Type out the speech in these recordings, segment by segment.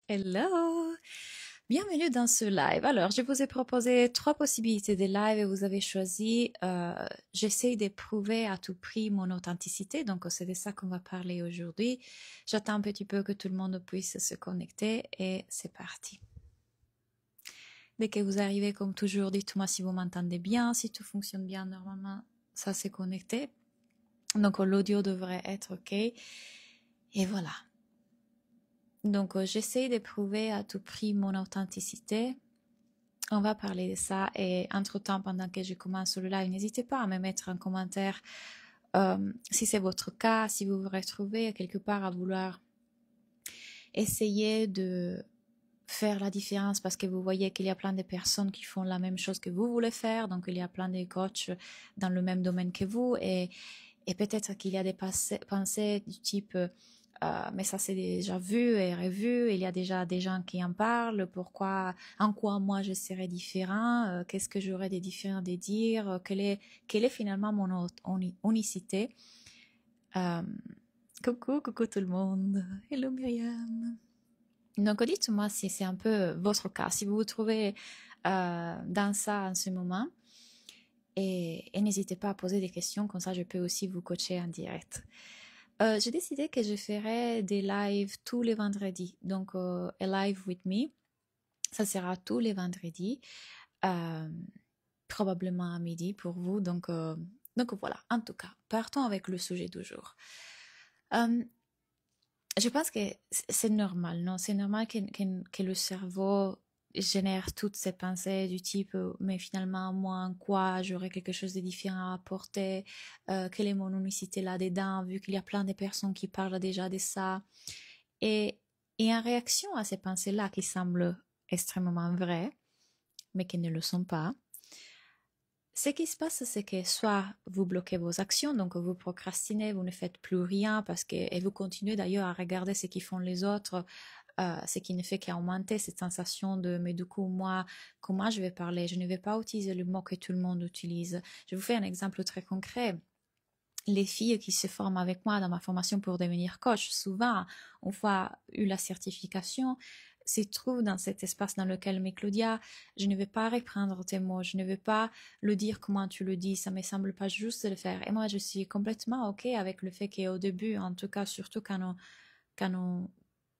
Hello! Bienvenue dans ce live. Alors, je vous ai proposé trois possibilités de live et vous avez choisi j'essaie de prouver à tout prix mon authenticité. Donc, c'est de ça qu'on va parler aujourd'hui. J'attends un petit peu que tout le monde puisse se connecter et c'est parti. Dès que vous arrivez, comme toujours, dites-moi si vous m'entendez bien, si tout fonctionne bien. Normalement, ça s'est connecté. Donc, l'audio devrait être OK. Et voilà. Donc, j'essaie de prouver à tout prix mon authenticité. On va parler de ça et entre-temps, pendant que je commence le live, n'hésitez pas à me mettre un commentaire si c'est votre cas, si vous vous retrouvez quelque part à vouloir essayer de faire la différence parce que vous voyez qu'il y a plein de personnes qui font la même chose que vous voulez faire, donc il y a plein de coachs dans le même domaine que vous et peut-être qu'il y a des pensées du type mais ça c'est déjà vu et revu, il y a déjà des gens qui en parlent, pourquoi, en quoi moi je serais différent, qu'est-ce que j'aurais de différent de dire, quelle est finalement mon unicité. Euh, coucou tout le monde, hello Myriam. Donc dites-moi si c'est un peu votre cas, si vous vous trouvez dans ça en ce moment. Et n'hésitez pas à poser des questions, comme ça je peux aussi vous coacher en direct. J'ai décidé que je ferai des lives tous les vendredis. Donc, A Live with Me, ça sera tous les vendredis, euh, probablement à midi pour vous. Donc voilà, en tout cas, partons avec le sujet du jour. Euh, je pense que c'est normal, non? C'est normal que le cerveau génère toutes ces pensées du type mais finalement moi en quoi j'aurais quelque chose de différent à apporter, quelle est mon unicité là-dedans vu qu'il y a plein de personnes qui parlent déjà de ça et, et en réaction à ces pensées-là qui semblent extrêmement vraies mais qui ne le sont pas, ce qui se passe, c'est que soit vous bloquez vos actions, donc vous procrastinez, vous ne faites plus rien parce que, et vous continuez d'ailleurs à regarder ce qu'ils font les autres, ce qui ne fait qu'augmenter cette sensation de mais du coup moi comment je vais parler, je ne vais pas utiliser le mot que tout le monde utilise. Je vous fais un exemple très concret. Les filles qui se forment avec moi dans ma formation pour devenir coach, souvent, une fois eu la certification, se trouvent dans cet espace dans lequel, mais Claudia, je ne vais pas reprendre tes mots, je ne vais pas le dire comment tu le dis, ça me semble pas juste de le faire. Et moi, je suis complètement OK avec le fait qu'au début, en tout cas, surtout quand on,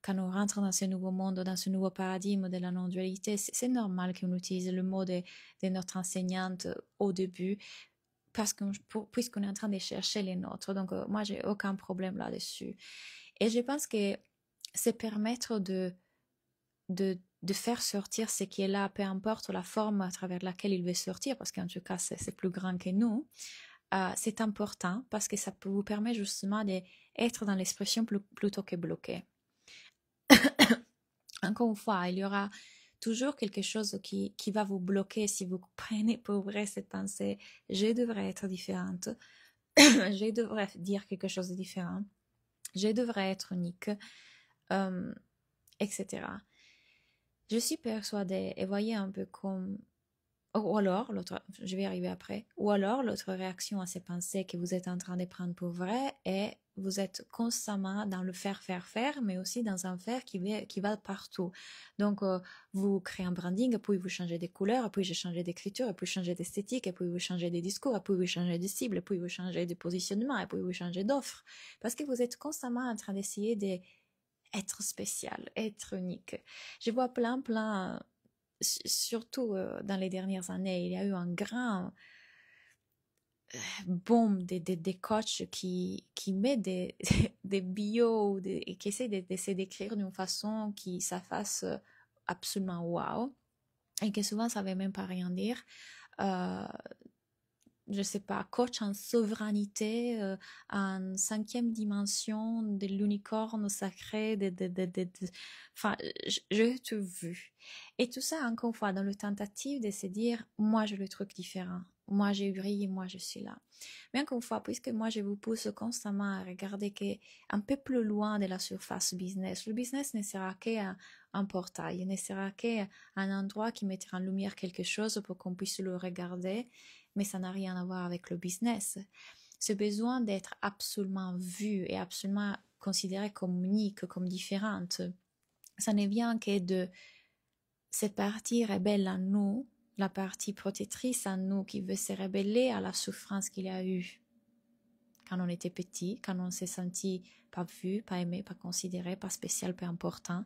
quand on rentre dans ce nouveau monde, dans ce nouveau paradigme de la non-dualité, c'est normal qu'on utilise le mot de notre enseignante au début, parce que puisqu'on est en train de chercher les nôtres. Donc, moi, j'ai aucun problème là-dessus. Et je pense que c'est permettre de faire sortir ce qui est là, peu importe la forme à travers laquelle il veut sortir, parce qu'en tout cas, c'est plus grand que nous. C'est important parce que ça vous permet justement d'être dans l'expression plutôt que bloqué. Encore une fois, il y aura toujours quelque chose qui va vous bloquer si vous prenez pour vrai cette pensée. Je devrais être différente. Je devrais dire quelque chose de différent. Je devrais être unique, euh, etc. Je suis persuadée, et voyez un peu comme ou alors, l'autre, je vais y arriver après, ou alors l'autre réaction à ces pensées que vous êtes en train de prendre pour vrai est vous êtes constamment dans le faire, faire, faire, mais aussi dans un faire qui va partout. Donc, vous créez un branding, puis vous changez des couleurs, puis vous changez d'écriture, puis vous changez d'esthétique, et puis vous changez des discours, et puis vous changez de cible, et puis vous changez de positionnement, et puis vous changez d'offre. Parce que vous êtes constamment en train d'essayer d'être spécial, être unique. Je vois plein surtout dans les dernières années, il y a eu un grand boom des coachs qui met des bios et qui essaient de se décrire d'une façon qui ça fasse absolument wow et que souvent ça ne veut même pas rien dire. Euh, je sais pas, coach en souveraineté, en cinquième dimension de l'unicorne sacré, enfin, j'ai tout vu. Et tout ça, encore une fois, dans le tentative de se dire, moi, j'ai le truc différent. Moi, j'ai brillé, moi, je suis là. Mais encore une fois, puisque moi, je vous pousse constamment à regarder un peu plus loin de la surface business. Le business ne sera qu'un portail, il ne sera qu'un endroit qui mettra en lumière quelque chose pour qu'on puisse le regarder, mais ça n'a rien à voir avec le business. Ce besoin d'être absolument vue et absolument considérée comme unique, comme différente, Ça ne vient que de cette partie rebelle en nous, la partie protectrice en nous qui veut se rebeller à la souffrance qu'il y a eu quand on était petit, quand on s'est senti pas vu, pas aimé, pas considéré, pas spécial, pas important.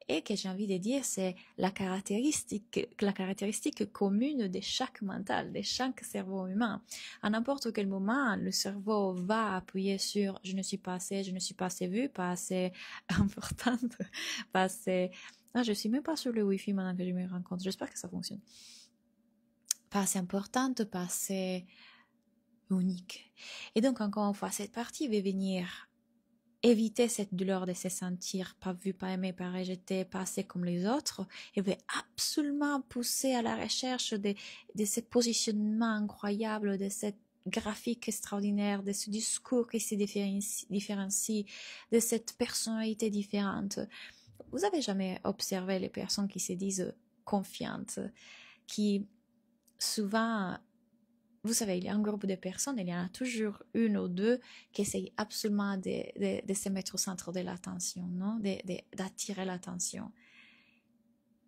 Et que j'ai envie de dire, c'est la caractéristique commune de chaque mental, de chaque cerveau humain. À n'importe quel moment, le cerveau va appuyer sur je ne suis pas assez vue, pas assez importante, pas assez... Ah, je suis même pas sur le Wi-Fi maintenant que je me rends compte. J'espère que ça fonctionne. Pas assez importante, pas assez unique. Et donc, encore une fois, cette partie va venir éviter cette douleur de se sentir pas vu, pas aimé, pas rejeté, pas assez comme les autres, et veut absolument pousser à la recherche de ce positionnement incroyable, de cette graphique extraordinaire, de ce discours qui se différencie, de cette personnalité différente. Vous avez jamais observé les personnes qui se disent confiantes, qui souvent... Vous savez, il y a un groupe de personnes, il y en a toujours une ou deux qui essayent absolument de se mettre au centre de l'attention, non? D'attirer l'attention.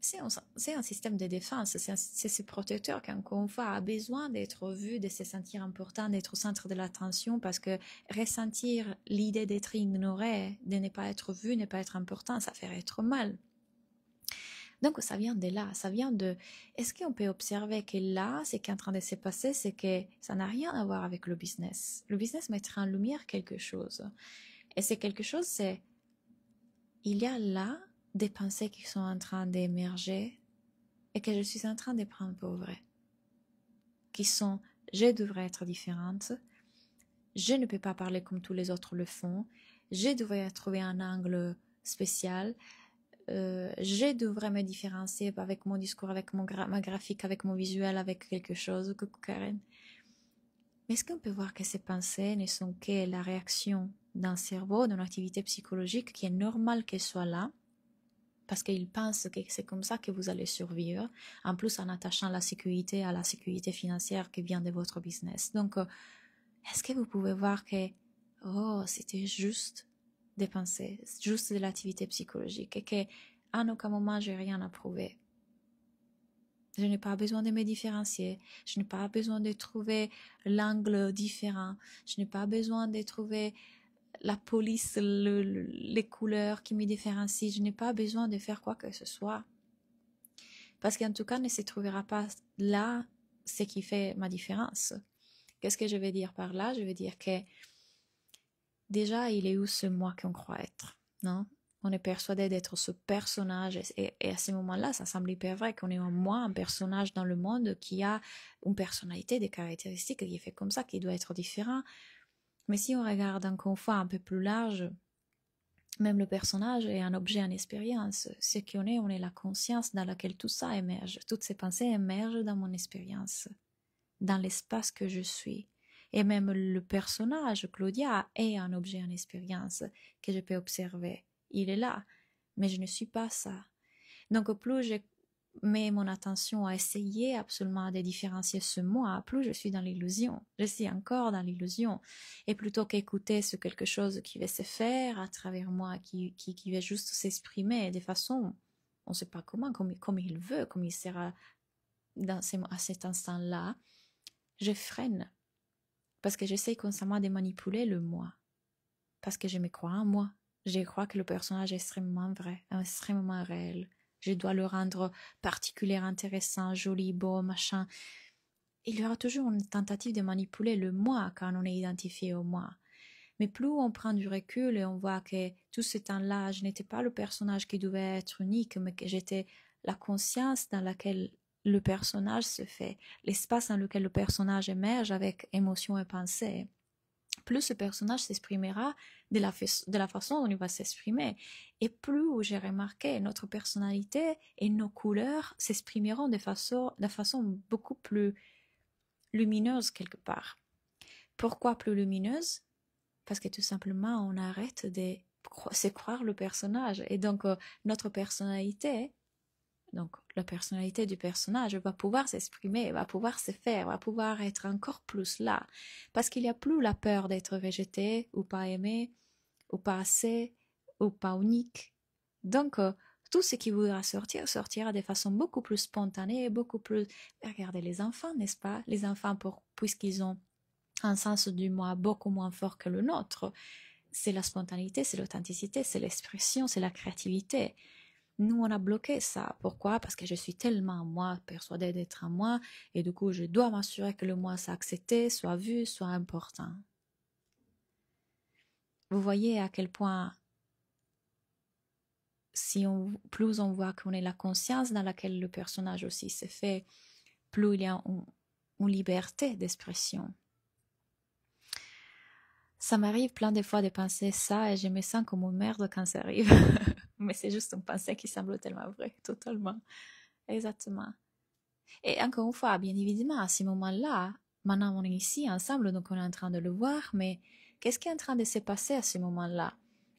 C'est un système de défense, c'est ce protecteur qui, encore une fois, a besoin d'être vu, de se sentir important, d'être au centre de l'attention, parce que ressentir l'idée d'être ignoré, de ne pas être vu, ne pas être important, ça fait être mal. Donc, ça vient de là, ça vient de... Est-ce qu'on peut observer que là, ce qui est en train de se passer, c'est que ça n'a rien à voir avec le business. Le business mettra en lumière quelque chose. Et c'est quelque chose, c'est... Il y a là des pensées qui sont en train d'émerger et que je suis en train de prendre pour vrai. Qui sont, je devrais être différente, je ne peux pas parler comme tous les autres le font, je devrais trouver un angle spécial, je devrais me différencier avec mon discours, avec ma graphique, avec mon visuel, avec quelque chose. Coucou Karen. Mais est-ce qu'on peut voir que ces pensées ne sont que la réaction d'un cerveau, d'une activité psychologique qui est normale qu'elle soit là, parce qu'il pense que c'est comme ça que vous allez survivre, en plus en attachant la sécurité à la sécurité financière qui vient de votre business. Donc, est-ce que vous pouvez voir que, oh, c'était juste des pensées, juste de l'activité psychologique, et que en aucun moment j'ai rien à prouver. Je n'ai pas besoin de me différencier, je n'ai pas besoin de trouver l'angle différent, je n'ai pas besoin de trouver la police, les couleurs qui me différencient, je n'ai pas besoin de faire quoi que ce soit. Parce qu'en tout cas, ne se trouvera pas là ce qui fait ma différence. Qu'est-ce que je vais dire par là? Je veux dire que déjà, il est où ce moi qu'on croit être, non? On est persuadé d'être ce personnage et à ce moment-là, ça semble hyper vrai qu'on est un moi, un personnage dans le monde qui a une personnalité, des caractéristiques, qui est fait comme ça, qui doit être différent. Mais si on regarde encore une fois un peu plus large, même le personnage est un objet en expérience. Ce qu'on est, on est la conscience dans laquelle tout ça émerge. Toutes ces pensées émergent dans mon expérience, dans l'espace que je suis. Et même le personnage, Claudia, est un objet en expérience que je peux observer. Il est là, mais je ne suis pas ça. Donc plus je mets mon attention à essayer absolument de différencier ce moi, plus je suis dans l'illusion. Je suis encore dans l'illusion. Et plutôt qu'écouter ce quelque chose qui va se faire à travers moi, qui va juste s'exprimer de façon, on ne sait pas comment, comme il veut, comme il sera à cet instant-là, je freine. Parce que j'essaie constamment de manipuler le moi. Parce que je me crois en moi. Je crois que le personnage est extrêmement vrai, extrêmement réel. Je dois le rendre particulier, intéressant, joli, beau, machin. Il y aura toujours une tentative de manipuler le moi quand on est identifié au moi. Mais plus on prend du recul et on voit que tout ce temps-là, je n'étais pas le personnage qui devait être unique, mais que j'étais la conscience dans laquelle le personnage se fait, l'espace dans lequel le personnage émerge avec émotion et pensée. Plus ce personnage s'exprimera de la façon dont il va s'exprimer. Et plus j'ai remarqué, notre personnalité et nos couleurs s'exprimeront de façon beaucoup plus lumineuse quelque part. Pourquoi plus lumineuse? Parce que tout simplement, on arrête de se croire le personnage. Et donc, notre personnalité, donc la personnalité du personnage va pouvoir s'exprimer, va pouvoir se faire, va pouvoir être encore plus là. Parce qu'il n'y a plus la peur d'être rejeté ou pas aimé, ou pas assez, ou pas unique. Donc, tout ce qui voudra sortir sortira de façon beaucoup plus spontanée et beaucoup plus... Regardez les enfants, n'est-ce pas? Les enfants, puisqu'ils ont un sens du moi beaucoup moins fort que le nôtre, c'est la spontanéité, c'est l'authenticité, c'est l'expression, c'est la créativité. Nous, on a bloqué ça. Pourquoi? Parce que je suis tellement moi, persuadée d'être un moi, et du coup, je dois m'assurer que le moi soit accepté, soit vu, soit important. Vous voyez à quel point, plus on voit qu'on est la conscience dans laquelle le personnage aussi s'est fait, plus il y a une liberté d'expression. Ça m'arrive plein de fois de penser ça et je me sens comme une merde quand ça arrive. Mais c'est juste une pensée qui semble tellement vraie, totalement. Exactement. Et encore une fois, bien évidemment, à ce moment-là, maintenant on est ici ensemble, donc on est en train de le voir, mais qu'est-ce qui est en train de se passer à ce moment-là?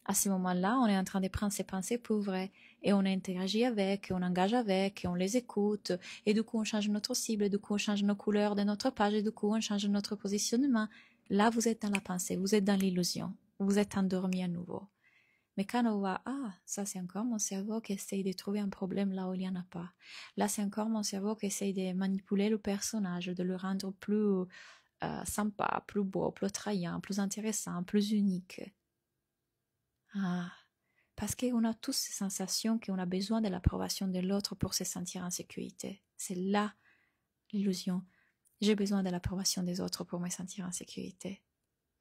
À ce moment-là, on est en train de prendre ces pensées pour vraies, et on interagit avec, et on engage avec, et on les écoute, et du coup on change notre cible, et du coup on change nos couleurs de notre page, et du coup on change notre positionnement. Là, vous êtes dans la pensée, vous êtes dans l'illusion, vous êtes endormi à nouveau. Mais quand on voit, ça c'est encore mon cerveau qui essaye de trouver un problème là où il n'y en a pas. Là, c'est encore mon cerveau qui essaye de manipuler le personnage, de le rendre plus sympa, plus beau, plus attrayant, plus intéressant, plus unique. Parce qu'on a tous ces sensations qu'on a besoin de l'approbation de l'autre pour se sentir en sécurité. C'est là l'illusion. J'ai besoin de l'approbation des autres pour me sentir en sécurité.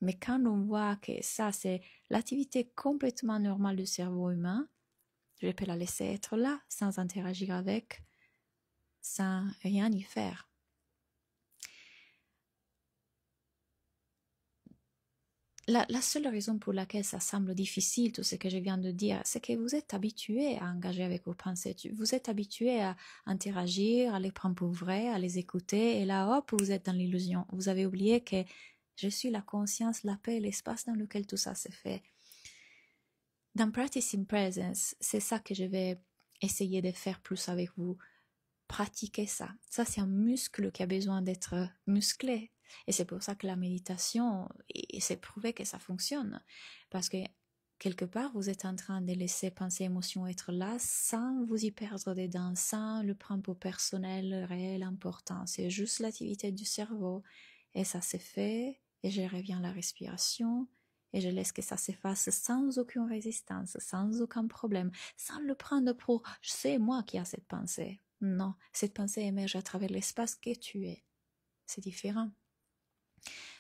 Mais quand on voit que ça, c'est l'activité complètement normale du cerveau humain, je peux la laisser être là, sans interagir avec, sans rien y faire. La seule raison pour laquelle ça semble difficile, tout ce que je viens de dire, c'est que vous êtes habitué à engager avec vos pensées. Vous êtes habitué à interagir, à les prendre pour vrai, à les écouter, et là, hop, vous êtes dans l'illusion. Vous avez oublié que je suis la conscience, la paix, l'espace dans lequel tout ça se fait. Dans Practicing Presence, c'est ça que je vais essayer de faire plus avec vous. Pratiquez ça. Ça, c'est un muscle qui a besoin d'être musclé. Et c'est pour ça que la méditation, c'est prouvé que ça fonctionne. Parce que quelque part, vous êtes en train de laisser pensée, émotion être là sans vous y perdre dedans, sans le prendre pour personnel, réel, important. C'est juste l'activité du cerveau. Et ça s'est fait, et je reviens à la respiration, et je laisse que ça s'efface sans aucune résistance, sans aucun problème, sans le prendre pour « c'est moi qui a cette pensée ». Non, cette pensée émerge à travers l'espace que tu es. C'est différent.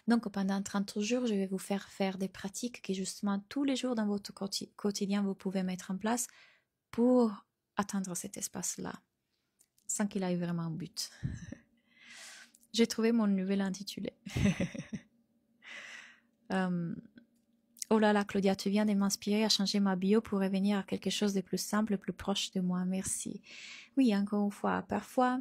Donc pendant 30 jours, je vais vous faire des pratiques que justement tous les jours dans votre quotidien, vous pouvez mettre en place pour atteindre cet espace-là, sans qu'il ait vraiment un but. J'ai trouvé mon nouvel intitulé. Oh là là, Claudia, tu viens de m'inspirer à changer ma bio pour revenir à quelque chose de plus simple, plus proche de moi. Merci. Oui, encore une fois, parfois,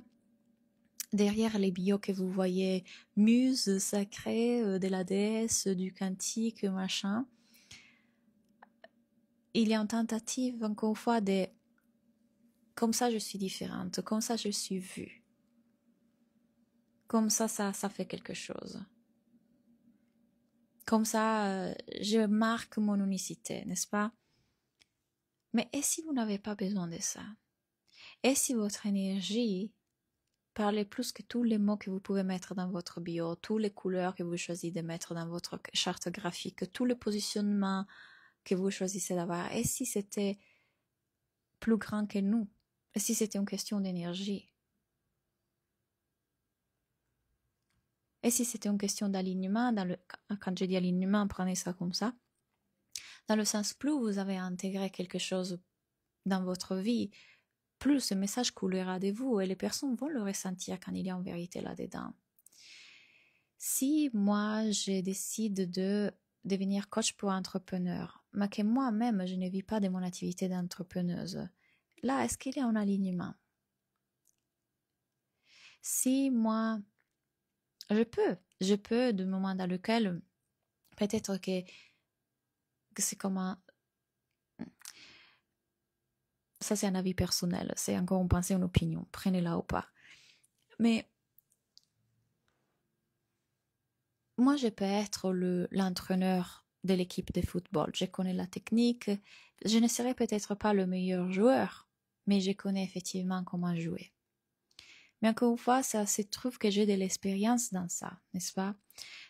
derrière les bios que vous voyez, muse sacrée de la déesse, du cantique, machin, il y a une tentative, encore une fois, de comme ça je suis différente, comme ça je suis vue, comme ça fait quelque chose. Comme ça, je marque mon unicité, n'est-ce pas? Mais et si vous n'avez pas besoin de ça? Et si votre énergie parlait plus que tous les mots que vous pouvez mettre dans votre bio, toutes les couleurs que vous choisissez de mettre dans votre charte graphique, tous les positionnements que vous choisissez d'avoir, et si c'était plus grand que nous? Et si c'était une question d'énergie? Et si c'était une question d'alignement, quand je dis alignement, prenez ça comme ça, dans le sens plus vous avez intégré quelque chose dans votre vie, plus ce message coulera de vous et les personnes vont le ressentir quand il y a une vérité là-dedans. Si moi, je décide de devenir coach pour entrepreneur, mais que moi-même, je ne vis pas de mon activité d'entrepreneuse, là, est-ce qu'il y a un alignement? Si moi, je peux, du moment dans lequel, peut-être que c'est comme un... Ça, c'est un avis personnel, c'est encore une pensée, une opinion, prenez-la ou pas. Mais moi, je peux être l'entraîneur de l'équipe de football. Je connais la technique. Je ne serai peut-être pas le meilleur joueur, mais je connais effectivement comment jouer. Mais encore une fois, ça se trouve que j'ai de l'expérience dans ça, n'est-ce pas?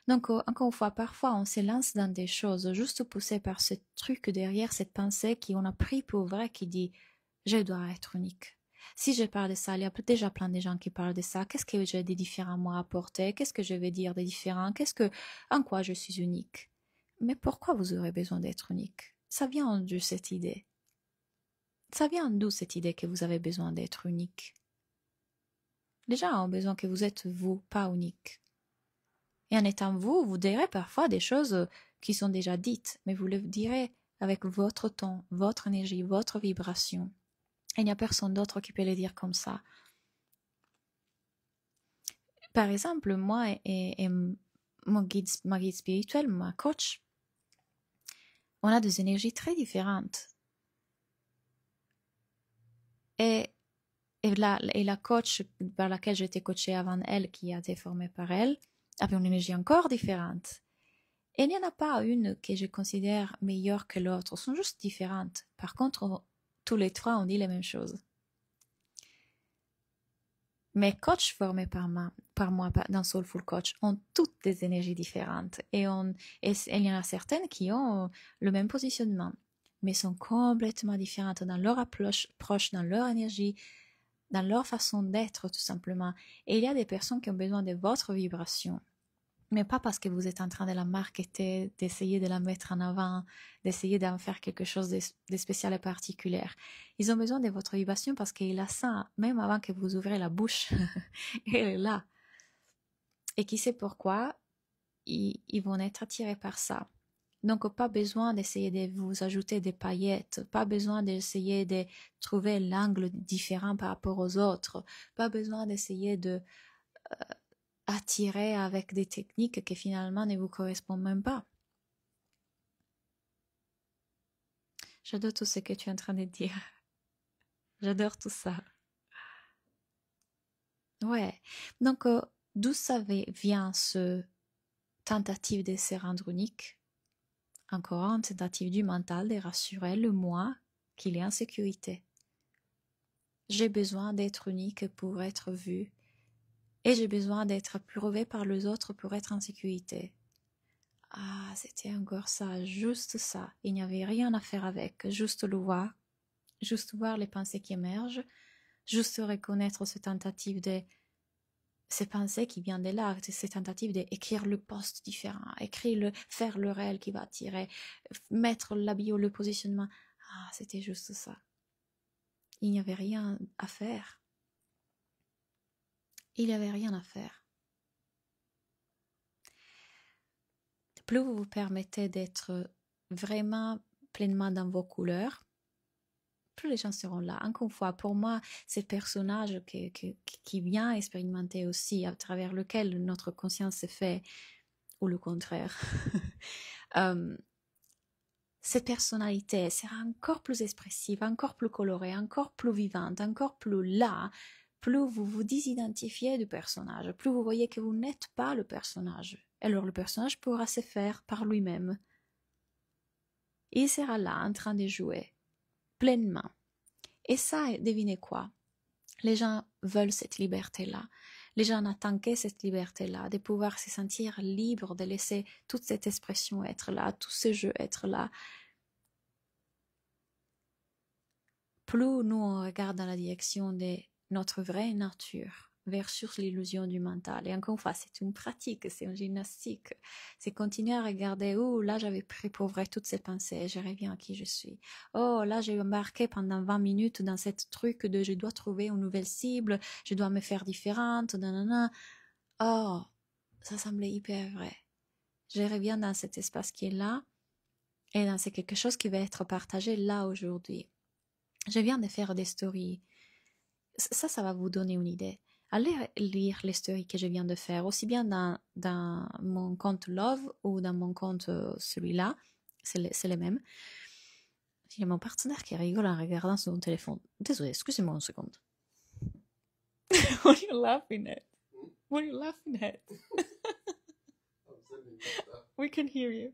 Donc, encore une fois, parfois, on se lance dans des choses juste poussées par ce truc derrière, cette pensée qu'on a pris pour vrai qui dit « je dois être unique ». Si je parle de ça, il y a déjà plein de gens qui parlent de ça. Qu'est-ce que j'ai de différent moi à apporter? Qu'est-ce que je vais dire de différent? En quoi je suis unique? Mais pourquoi vous aurez besoin d'être unique? Ça vient d'où cette idée? Ça vient d'où cette idée que vous avez besoin d'être unique? Les gens ont besoin que vous êtes vous, pas unique. Et en étant vous, vous direz parfois des choses qui sont déjà dites, mais vous le direz avec votre ton, votre énergie, votre vibration. Et il n'y a personne d'autre qui peut le dire comme ça. Par exemple, moi et ma guide spirituel, ma coach, on a des énergies très différentes. Et la coach par laquelle j'ai été coachée avant elle, qui a été formée par elle, avait une énergie encore différente. Et il n'y en a pas une que je considère meilleure que l'autre, elles sont juste différentes. Par contre, tous les trois, on dit les mêmes choses. Mes coachs formés par moi dans Soulful Coach ont toutes des énergies différentes. Et il y en a certaines qui ont le même positionnement, mais sont complètement différentes dans leur approche, dans leur énergie, dans leur façon d'être tout simplement. Et il y a des personnes qui ont besoin de votre vibration, mais pas parce que vous êtes en train de la marketer, d'essayer de la mettre en avant, d'essayer d'en faire quelque chose de spécial et particulier. Ils ont besoin de votre vibration parce qu'il a ça, même avant que vous ouvrez la bouche. Elle est là. Et qui sait pourquoi, ils vont être attirés par ça. Donc, pas besoin d'essayer de vous ajouter des paillettes, pas besoin d'essayer de trouver l'angle différent par rapport aux autres, pas besoin d'essayer de attirer avec des techniques qui finalement ne vous correspondent même pas. J'adore tout ce que tu es en train de dire. J'adore tout ça. Ouais. Donc, d'où ça vient ce tentative de se rendre unique? Encore une tentative du mental de rassurer le moi qu'il est en sécurité. J'ai besoin d'être unique pour être vu. Et j'ai besoin d'être approuvé par les autres pour être en sécurité. Ah, c'était encore ça, juste ça. Il n'y avait rien à faire avec, juste le voir, juste voir les pensées qui émergent, juste reconnaître ces tentatives ces pensées qui viennent de là, ces tentatives d'écrire le post différent, faire le réel qui va attirer, mettre la bio, le positionnement. Ah, c'était juste ça. Il n'y avait rien à faire. Il n'y avait rien à faire. Plus vous vous permettez d'être vraiment pleinement dans vos couleurs, plus les gens seront là. Encore une fois, pour moi, ce personnage qui vient expérimenter aussi, à travers lequel notre conscience se fait, ou le contraire, cette personnalité sera encore plus expressive, encore plus colorée, encore plus vivante, encore plus là, plus vous vous désidentifiez du personnage, plus vous voyez que vous n'êtes pas le personnage. Alors le personnage pourra se faire par lui-même. Il sera là en train de jouer, pleinement. Et ça, devinez quoi? Les gens veulent cette liberté-là. Les gens attendent cette liberté-là, de pouvoir se sentir libre, de laisser toute cette expression être là, tout ce jeu être là. Plus nous on regarde dans la direction de notre vraie nature, versus l'illusion du mental. Et encore une fois, c'est une pratique, c'est une gymnastique. C'est continuer à regarder, oh là j'avais pris pour vrai toutes ces pensées, je reviens à qui je suis. Oh là j'ai embarqué pendant 20 minutes dans cette truc de je dois trouver une nouvelle cible, je dois me faire différente, nanana. Oh, ça semblait hyper vrai. Je reviens dans cet espace qui est là, et dans c'est quelque chose qui va être partagé là aujourd'hui. Je viens de faire des stories. Ça va vous donner une idée. Allez lire les stories que je viens de faire, aussi bien dans mon compte Love ou dans mon compte celui-là. C'est les mêmes. Il y a mon partenaire qui rigole en regardant son téléphone. Désolé, excusez-moi une seconde. What are you laughing at? What are you laughing at? We can hear you.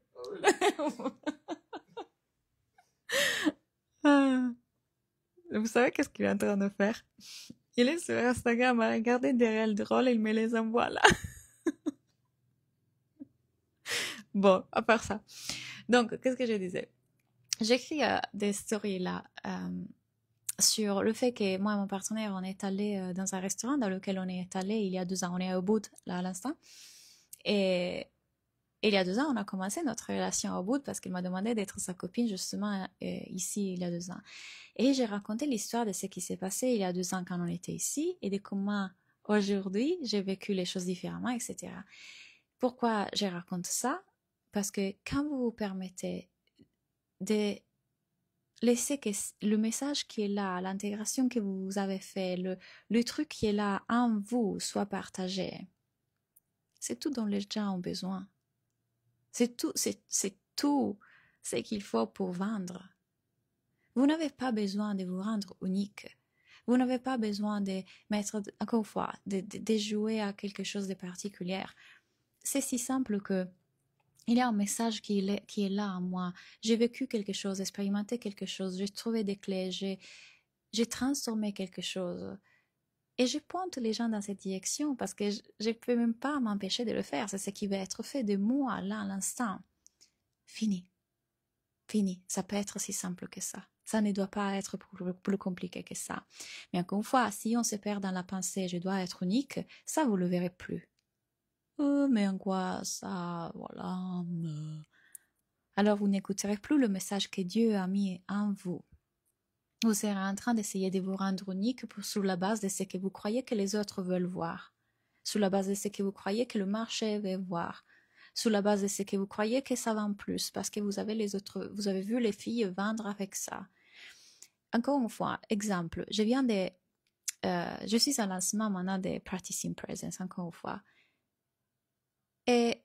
Oh, really? Vous savez qu'est-ce qu'il est en train de faire? Il est sur Instagram à regarder des réels drôles et il me les envoie là. Bon, à part ça. Donc, qu'est-ce que je disais? J'écris des stories là sur le fait que moi et mon partenaire, on est allé dans un restaurant dans lequel on est allé il y a 2 ans. On est au bout là à l'instant. Et il y a 2 ans, on a commencé notre relation au bout parce qu'il m'a demandé d'être sa copine justement ici il y a 2 ans. Et j'ai raconté l'histoire de ce qui s'est passé il y a 2 ans quand on était ici et de comment aujourd'hui j'ai vécu les choses différemment, etc. Pourquoi je raconte ça? Parce que quand vous vous permettez de laisser que le message qui est là, l'intégration que vous avez fait, le truc qui est là en vous soit partagé, c'est tout dont les gens ont besoin. C'est tout ce qu'il faut pour vendre. Vous n'avez pas besoin de vous rendre unique. Vous n'avez pas besoin de mettre, encore une fois, de jouer à quelque chose de particulier. C'est si simple que il y a un message qui est là en moi. J'ai vécu quelque chose, expérimenté quelque chose, j'ai trouvé des clés, j'ai transformé quelque chose. Et je pointe les gens dans cette direction parce que je ne peux même pas m'empêcher de le faire. C'est ce qui va être fait de moi, là, à l'instant. Fini. Fini. Ça peut être si simple que ça. Ça ne doit pas être plus compliqué que ça. Mais encore une fois, si on se perd dans la pensée, je dois être unique, ça, vous ne le verrez plus. Mais en quoi ça, voilà. Alors vous n'écouterez plus le message que Dieu a mis en vous. Vous serez en train d'essayer de vous rendre unique sur la base de ce que vous croyez que les autres veulent voir, sur la base de ce que vous croyez que le marché veut voir, sur la base de ce que vous croyez que ça vend plus, parce que vous avez vu les filles vendre avec ça. Encore une fois, exemple, je suis en lancement maintenant de Practicing Presence, encore une fois. Et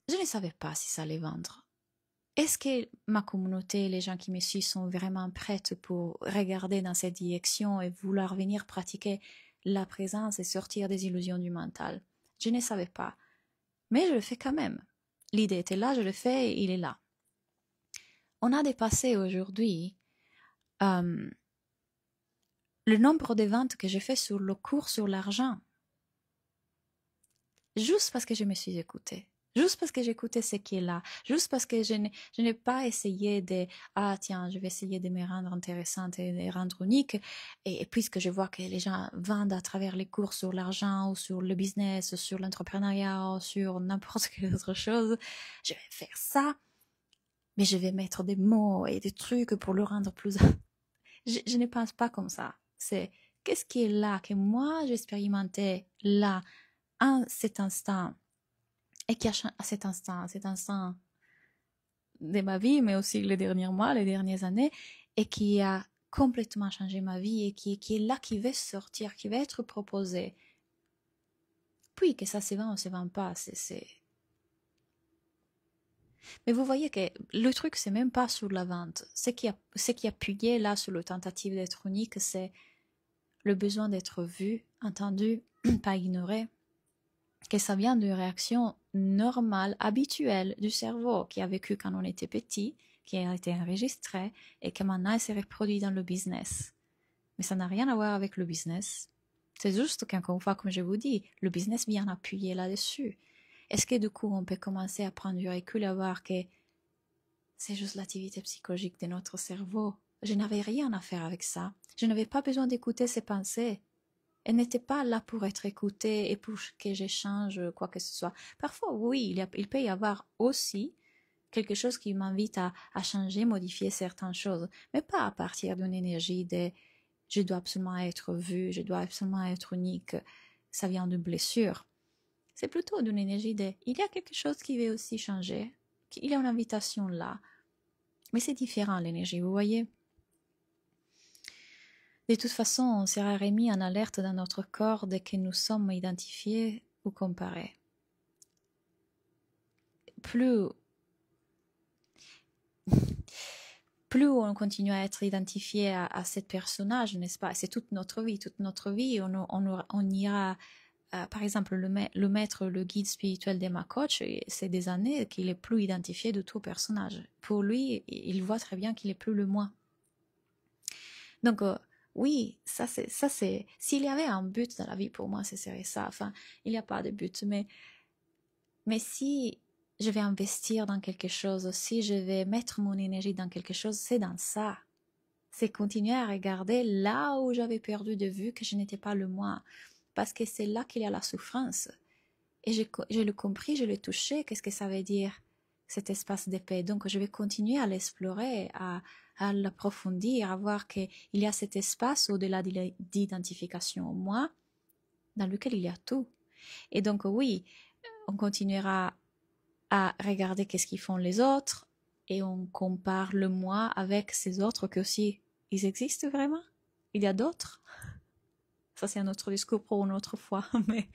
je ne savais pas si ça allait vendre. Est-ce que ma communauté, les gens qui me suivent sont vraiment prêtes pour regarder dans cette direction et vouloir venir pratiquer la présence et sortir des illusions du mental? Je ne savais pas. Mais je le fais quand même. L'idée était là, je le fais et il est là. On a dépassé aujourd'hui le nombre de ventes que j'ai fait sur le cours sur l'argent. Juste parce que je me suis écoutée. Juste parce que j'écoutais ce qui est là. Juste parce que je n'ai pas essayé de « Ah tiens, je vais essayer de me rendre intéressante et de me rendre unique. » Et puisque je vois que les gens vendent à travers les cours sur l'argent ou sur le business, ou sur l'entrepreneuriat ou sur n'importe quelle autre chose, je vais faire ça. Mais je vais mettre des mots et des trucs pour le rendre plus... je ne pense pas comme ça. C'est qu'est-ce qui est là, que moi j'expérimentais là, en cet instant, et qui a changé à cet instant de ma vie, mais aussi les derniers mois, les dernières années, et qui a complètement changé ma vie et qui est là, qui va sortir, qui va être proposé. Puis que ça se vend ou se vend pas, c'est... Mais vous voyez que le truc, c'est même pas sur la vente. Ce qui a appuyé là sur le tentative d'être unique, c'est le besoin d'être vu, entendu, pas ignoré, que ça vient d'une réaction normale, habituelle du cerveau qui a vécu quand on était petit, qui a été enregistré et que maintenant elle s'est reproduit dans le business. Mais ça n'a rien à voir avec le business. C'est juste qu'encore une fois, comme je vous dis, le business vient appuyer là-dessus. Est-ce que du coup, on peut commencer à prendre du recul et à voir que c'est juste l'activité psychologique de notre cerveau? Je n'avais rien à faire avec ça. Je n'avais pas besoin d'écouter ses pensées. Elle n'était pas là pour être écoutée et pour que j'échange quoi que ce soit. Parfois, oui, il peut y avoir aussi quelque chose qui m'invite à changer, modifier certaines choses, mais pas à partir d'une énergie de je dois absolument être vue, je dois absolument être unique. Ça vient d'une blessure. C'est plutôt d'une énergie de il y a quelque chose qui veut aussi changer. Il y a une invitation là. Mais c'est différent l'énergie, vous voyez? De toute façon, on sera remis en alerte dans notre corps dès que nous sommes identifiés ou comparés. Plus on continue à être identifié à ce personnage, n'est-ce pas? C'est toute notre vie, on ira, par exemple, le maître, le guide spirituel de ma coach, c'est des années qu'il est plus identifié de tout personnage. Pour lui, il voit très bien qu'il est plus le moi. Donc, oui, s'il y avait un but dans la vie pour moi, ce serait ça. Enfin, il n'y a pas de but, mais si je vais investir dans quelque chose, si je vais mettre mon énergie dans quelque chose, c'est dans ça. C'est continuer à regarder là où j'avais perdu de vue que je n'étais pas le moi. Parce que c'est là qu'il y a la souffrance. Et je l'ai compris, je l'ai touché, qu'est-ce que ça veut dire, cet espace de paix. Donc je vais continuer à l'explorer, à l'approfondir, à voir qu'il y a cet espace au-delà d'identification moi, dans lequel il y a tout. Et donc oui, on continuera à regarder qu'est-ce qu'ils font les autres, et on compare le moi avec ces autres que aussi, ils existent vraiment? Il y a d'autres? Ça c'est un autre discours pour une autre fois, mais...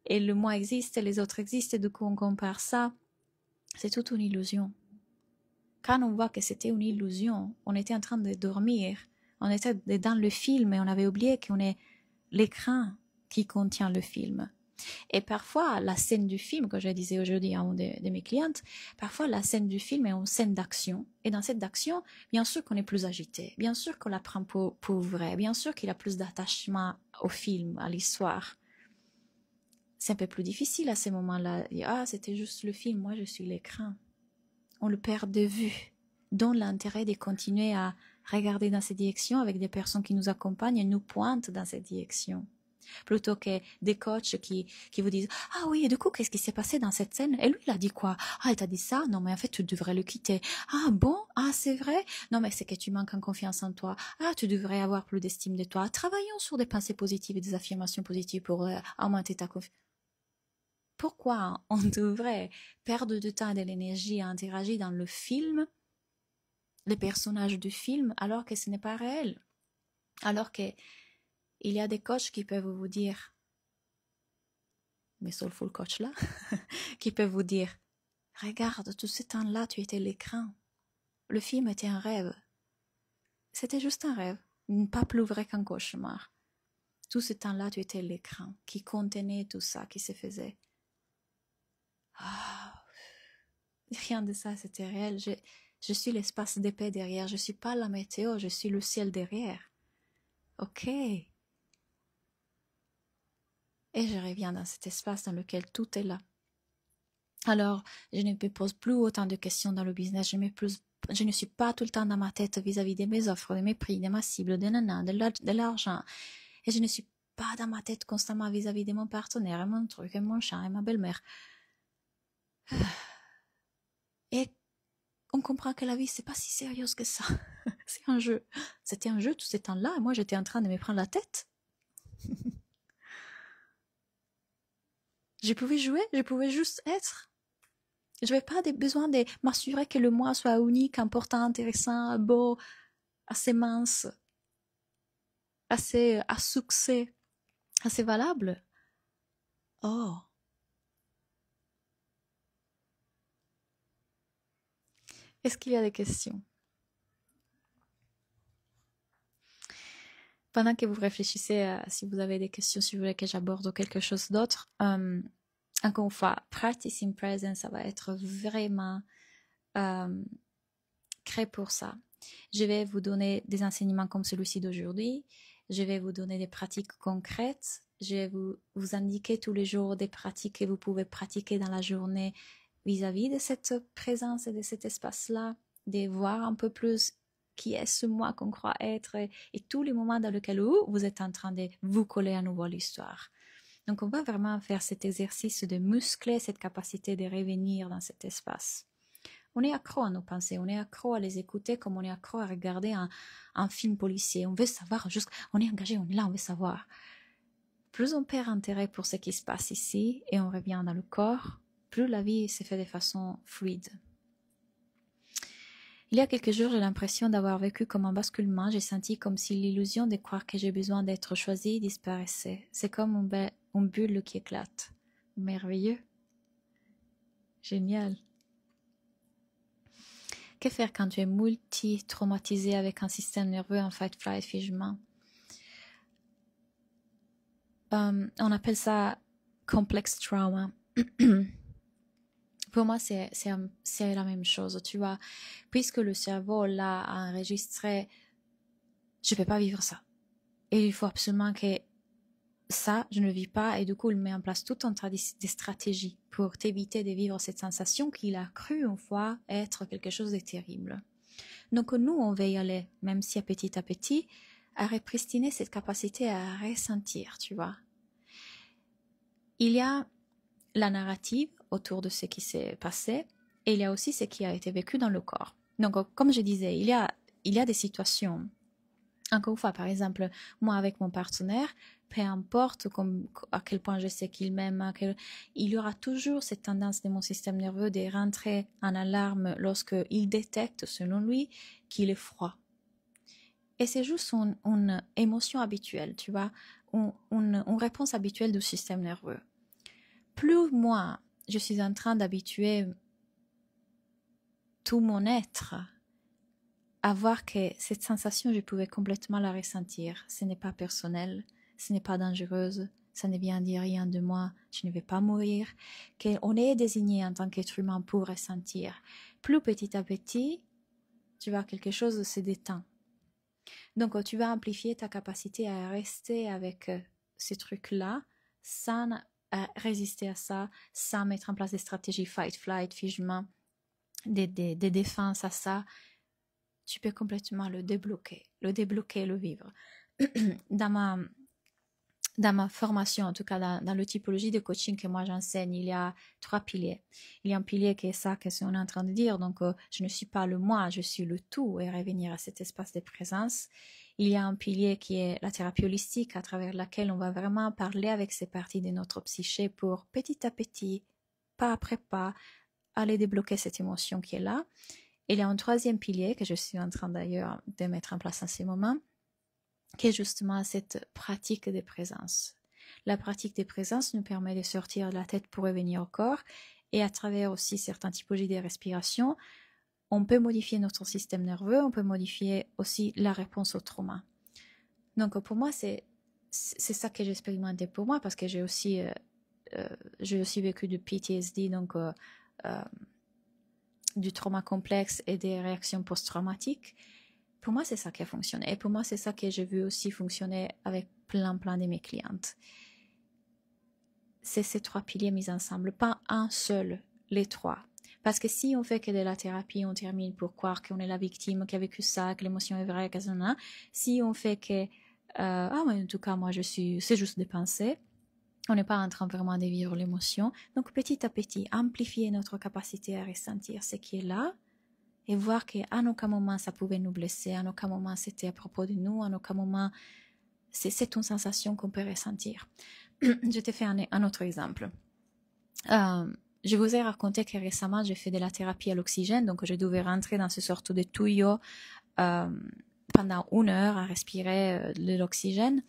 Et le moi existe, et les autres existent, et du coup on compare ça. C'est toute une illusion. Quand on voit que c'était une illusion, on était en train de dormir, on était dans le film et on avait oublié qu'on est l'écran qui contient le film. Et parfois, la scène du film, que je disais aujourd'hui à une de mes clientes, parfois la scène du film est une scène d'action. Et dans cette action, bien sûr qu'on est plus agité, bien sûr qu'on la prend pour vrai, bien sûr qu'il y a plus d'attachement au film, à l'histoire. C'est un peu plus difficile à ces moments-là. Ah, c'était juste le film, moi je suis l'écran. On le perd de vue. Dont l'intérêt de continuer à regarder dans cette direction avec des personnes qui nous accompagnent et nous pointent dans cette direction. Plutôt que des coachs qui vous disent « Ah oui, et du coup, qu'est-ce qui s'est passé dans cette scène? Et lui, il a dit quoi? Ah, il t'a dit ça? Non, mais en fait, tu devrais le quitter. Ah bon? Ah, c'est vrai? Non, mais c'est que tu manques en confiance en toi. Ah, tu devrais avoir plus d'estime de toi. Travaillons sur des pensées positives et des affirmations positives pour augmenter ta confiance. » Pourquoi on devrait perdre du temps et de l'énergie à interagir dans le film, les personnages du film, alors que ce n'est pas réel? Alors qu'il y a des coachs qui peuvent vous dire, mes soulful coachs là, qui peuvent vous dire, regarde, tout ce temps-là, tu étais l'écran. Le film était un rêve. C'était juste un rêve, pas plus vrai qu'un cauchemar. Tout ce temps-là, tu étais l'écran qui contenait tout ça qui se faisait. Ah, rien de ça, c'était réel. Je suis l'espace d'épée derrière. Je ne suis pas la météo, je suis le ciel derrière. Ok. Et je reviens dans cet espace dans lequel tout est là. Alors, je ne me pose plus autant de questions dans le business. Je ne suis pas tout le temps dans ma tête vis-à-vis de mes offres, de mes prix, de ma cible, de l'argent. Et je ne suis pas dans ma tête constamment vis-à-vis de mon partenaire, et mon truc, et mon chat, et ma belle-mère. Et on comprend que la vie, c'est pas si sérieuse que ça. C'est un jeu. C'était un jeu tout ce temps-là, et moi, j'étais en train de me prendre la tête. Je pouvais jouer, je pouvais juste être. Je n'avais pas besoin de m'assurer que le moi soit unique, important, intéressant, beau, assez mince, assez à succès, assez valable. Oh. Est-ce qu'il y a des questions? Pendant que vous réfléchissez à si vous avez des questions, si vous voulez que j'aborde quelque chose d'autre, encore une fois, Practicing Presence, ça va être vraiment créé pour ça. Je vais vous donner des enseignements comme celui-ci d'aujourd'hui. Je vais vous donner des pratiques concrètes. Je vais vous indiquer tous les jours des pratiques que vous pouvez pratiquer dans la journée vis-à-vis de cette présence et de cet espace-là, de voir un peu plus qui est ce moi qu'on croit être et tous les moments dans lesquels vous êtes en train de vous coller à nouveau à l'histoire. Donc, on va vraiment faire cet exercice de muscler cette capacité de revenir dans cet espace. On est accro à nos pensées, on est accro à les écouter comme on est accro à regarder un film policier. On veut savoir, on est engagé, on est là, on veut savoir. Plus on perd intérêt pour ce qui se passe ici et on revient dans le corps, plus la vie se fait de façon fluide. Il y a quelques jours, j'ai l'impression d'avoir vécu comme un basculement. J'ai senti comme si l'illusion de croire que j'ai besoin d'être choisie disparaissait. C'est comme une bulle qui éclate. Merveilleux. Génial. Que faire quand tu es multi-traumatisé avec un système nerveux en fight, flight, figement? On appelle ça complex trauma. Pour moi, c'est la même chose, tu vois. Puisque le cerveau, là, a enregistré je ne peux pas vivre ça. Et il faut absolument que ça, je ne le vis pas. Et du coup, il met en place tout un tas de stratégies pour t'éviter de vivre cette sensation qu'il a cru une fois être quelque chose de terrible. Donc nous, on va y aller, même si à petit, à répristiner cette capacité à ressentir, tu vois. Il y a la narrative autour de ce qui s'est passé et il y a aussi ce qui a été vécu dans le corps. Donc, comme je disais, il y a des situations. Encore une fois, par exemple, moi avec mon partenaire, peu importe à quel point je sais qu'il m'aime, il y aura toujours cette tendance de mon système nerveux de rentrer en alarme lorsqu'il détecte, selon lui, qu'il est froid. Et c'est juste une émotion habituelle, tu vois, une réponse habituelle du système nerveux. Plus moi, je suis en train d'habituer tout mon être à voir que cette sensation, je pouvais complètement la ressentir. Ce n'est pas personnel, ce n'est pas dangereuse, ça ne vient dire rien de moi, je ne vais pas mourir. Qu'on est désigné en tant qu'être humain pour ressentir. Plus petit à petit, tu vois, quelque chose se détend. Donc, tu vas amplifier ta capacité à rester avec ces trucs-là sans résister à ça, sans mettre en place des stratégies fight, flight, figement, des défenses à ça. Tu peux complètement le débloquer, le vivre. Dans ma formation, en tout cas dans la typologie de coaching que moi j'enseigne, il y a 3 piliers. Il y a un pilier qui est ça que on est en train de dire, donc je ne suis pas le moi, je suis le tout, et revenir à cet espace de présence. Il y a un pilier qui est la thérapie holistique, à travers laquelle on va vraiment parler avec ces parties de notre psyché pour petit à petit, pas après pas, aller débloquer cette émotion qui est là. Il y a un 3e pilier que je suis en train d'ailleurs de mettre en place en ce moment, qui est justement cette pratique de présence. La pratique de présence nous permet de sortir de la tête pour revenir au corps, et à travers aussi certaines typologies de respiration, on peut modifier notre système nerveux, on peut modifier aussi la réponse au trauma. Donc pour moi, c'est ça que j'ai expérimenté pour moi, parce que j'ai aussi vécu du PTSD, donc du trauma complexe et des réactions post-traumatiques. Pour moi, c'est ça qui a fonctionné. Et pour moi, c'est ça que j'ai vu aussi fonctionner avec plein de mes clientes. C'est ces 3 piliers mis ensemble, pas un seul, les 3. Parce que si on fait que de la thérapie, on termine pour croire qu'on est la victime, qui a vécu ça, que l'émotion est vraie, que ça, si on fait que, mais en tout cas, moi, c'est juste des pensées, on n'est pas en train vraiment de vivre l'émotion. Donc, petit à petit, amplifier notre capacité à ressentir ce qui est là, et voir qu'à aucun moment ça pouvait nous blesser, à aucun moment c'était à propos de nous, à aucun moment c'est une sensation qu'on peut ressentir. Je te fais un autre exemple. Je vous ai raconté que récemment j'ai fait de la thérapie à l'oxygène, donc je devais rentrer dans ce sorte de tuyau pendant 1 heure à respirer de l'oxygène,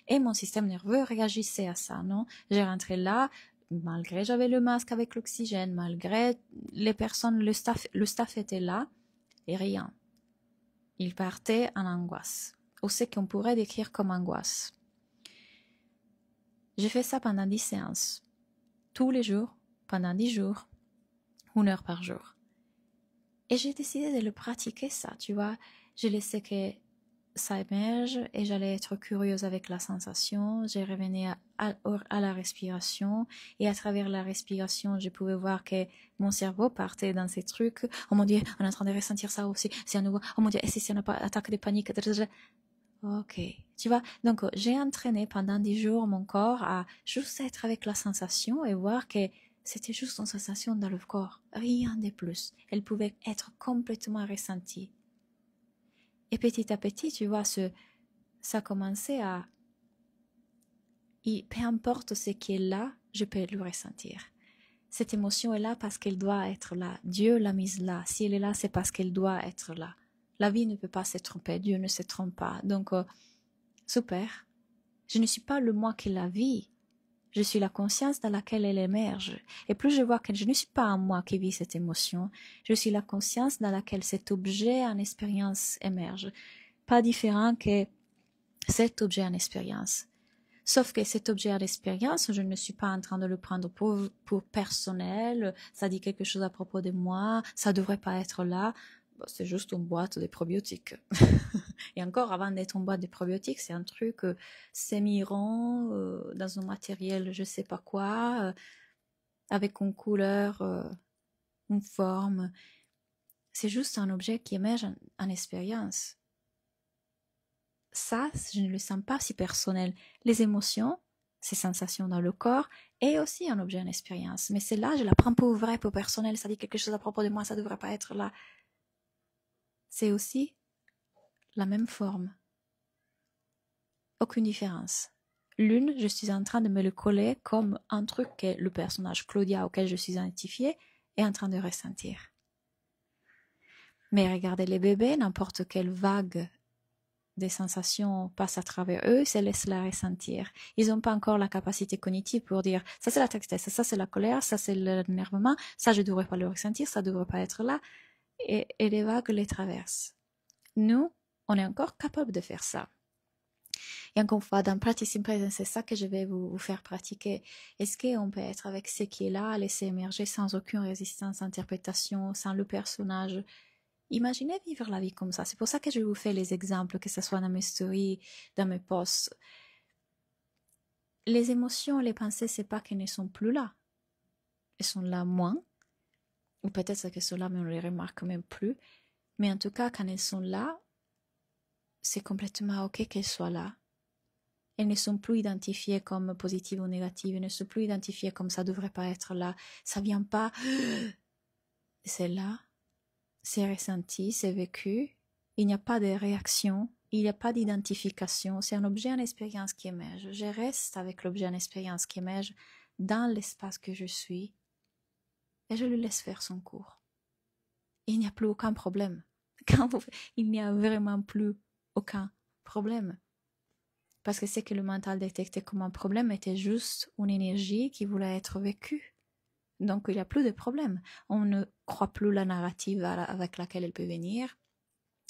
et mon système nerveux réagissait à ça, non? J'ai rentré là, malgré j'avais le masque avec l'oxygène, malgré les personnes, le staff était là, et rien. Il partait en angoisse, ou ce qu'on pourrait décrire comme angoisse. J'ai fait ça pendant 10 séances, tous les jours, pendant 10 jours, 1 heure par jour. Et j'ai décidé de le pratiquer ça, tu vois. J'ai laissé que ça émerge et j'allais être curieuse avec la sensation. J'ai revenu à la respiration, et à travers la respiration, je pouvais voir que mon cerveau partait dans ces trucs. Oh mon Dieu, on est en train de ressentir ça aussi. C'est à nouveau. Oh mon Dieu, et si on n'a pas attaque de panique? Ok, tu vois. Donc, j'ai entraîné pendant 10 jours mon corps à juste être avec la sensation et voir que c'était juste une sensation dans le corps, rien de plus. Elle pouvait être complètement ressentie. Et petit à petit, tu vois, ça commençait à... peu importe ce qui est là, je peux le ressentir. Cette émotion est là parce qu'elle doit être là. Dieu l'a mise là. Si elle est là, c'est parce qu'elle doit être là. La vie ne peut pas se tromper. Dieu ne se trompe pas. Donc, super. Je ne suis pas le moi qui la vit. Je suis la conscience dans laquelle elle émerge. Et plus je vois que je ne suis pas un moi qui vit cette émotion, je suis la conscience dans laquelle cet objet en expérience émerge. Pas différent que cet objet en expérience. Sauf que cet objet en expérience, je ne suis pas en train de le prendre pour personnel, ça dit quelque chose à propos de moi, ça devrait pas être là. C'est juste une boîte de probiotiques. Et encore, avant d'être en boîte de probiotiques, c'est un truc semi-rond, dans un matériel je sais pas quoi, avec une couleur, une forme. C'est juste un objet qui émerge en expérience. Ça, je ne le sens pas si personnel. Les émotions, ces sensations dans le corps, est aussi un objet en expérience. Mais celle-là, je la prends pour vrai, pour personnel. Ça dit quelque chose à propos de moi, ça ne devrait pas être là. C'est aussi la même forme. Aucune différence. L'une, je suis en train de me le coller comme un truc que le personnage Claudia auquel je suis identifiée est en train de ressentir. Mais regardez les bébés, n'importe quelle vague des sensations passent à travers eux, se laissent la ressentir. Ils n'ont pas encore la capacité cognitive pour dire ça c'est la tristesse, ça c'est la colère, ça c'est l'énervement, ça je ne devrais pas le ressentir, ça ne devrait pas être là. Et les vagues les traversent. Nous, on est encore capable de faire ça. Et encore une fois, dans Practicing Presence, c'est ça que je vais vous faire pratiquer. Est-ce qu'on peut être avec ce qui est là, laisser émerger sans aucune résistance, interprétation, sans le personnage? Imaginez vivre la vie comme ça. C'est pour ça que je vous fais les exemples, que ce soit dans mes stories, dans mes posts. Les émotions, les pensées, c'est pas qu'elles ne sont plus là. Elles sont là moins. Ou peut-être qu'elles sont là, mais on ne les remarque même plus. Mais en tout cas, quand elles sont là, c'est complètement OK qu'elles soient là. Elles ne sont plus identifiées comme positives ou négatives. Elles ne sont plus identifiées comme ça ne devrait pas être là. Ça vient pas. C'est là. C'est ressenti, c'est vécu. Il n'y a pas de réaction. Il n'y a pas d'identification. C'est un objet en expérience qui émerge. Je reste avec l'objet en expérience qui émerge dans l'espace que je suis et je le laisse faire son cours. Il n'y a plus aucun problème. Il n'y a vraiment plus aucun problème. Parce que c'est que le mental détectait comme un problème était juste une énergie qui voulait être vécue. Donc il n'y a plus de problème. On ne croit plus la narrative avec laquelle elle peut venir.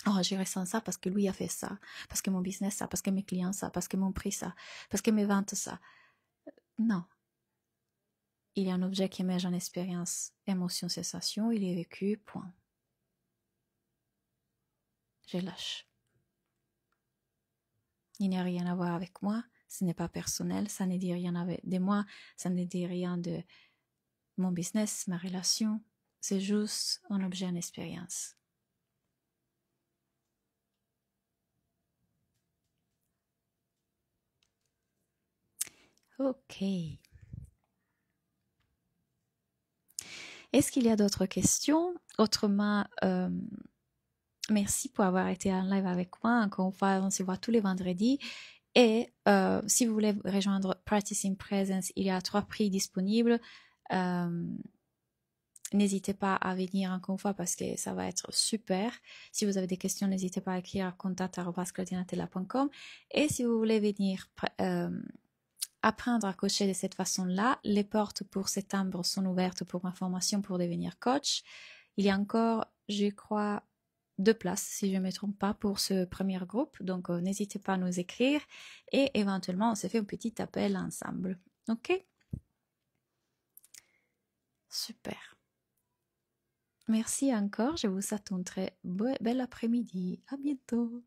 Oh, je ressens ça parce que lui a fait ça, parce que mon business ça, parce que mes clients ça, parce que mon prix ça, parce que mes ventes ça. Non. Il y a un objet qui émerge en expérience, émotion, sensation, il est vécu, point. Je lâche. Il n'y a rien à voir avec moi, ce n'est pas personnel, ça ne dit rien de moi, ça ne dit rien de mon business, ma relation, c'est juste un objet en expérience. Ok. Est-ce qu'il y a d'autres questions? Autrement, merci pour avoir été en live avec moi. Encore une fois, on se voit tous les vendredis. Et si vous voulez rejoindre Practicing Presence, il y a 3 prix disponibles. N'hésitez pas à venir encore une fois parce que ça va être super. Si vous avez des questions, n'hésitez pas à écrire à contact@claudianatella.com. Et si vous voulez venir apprendre à coacher de cette façon-là, les portes pour septembre sont ouvertes pour ma formation pour devenir coach. Il y a encore, je crois, 2 places, si je ne me trompe pas, pour ce premier groupe. Donc, n'hésitez pas à nous écrire et éventuellement, on se fait un petit appel ensemble. Ok? Super. Merci encore. Je vous souhaite un très bel après-midi. À bientôt.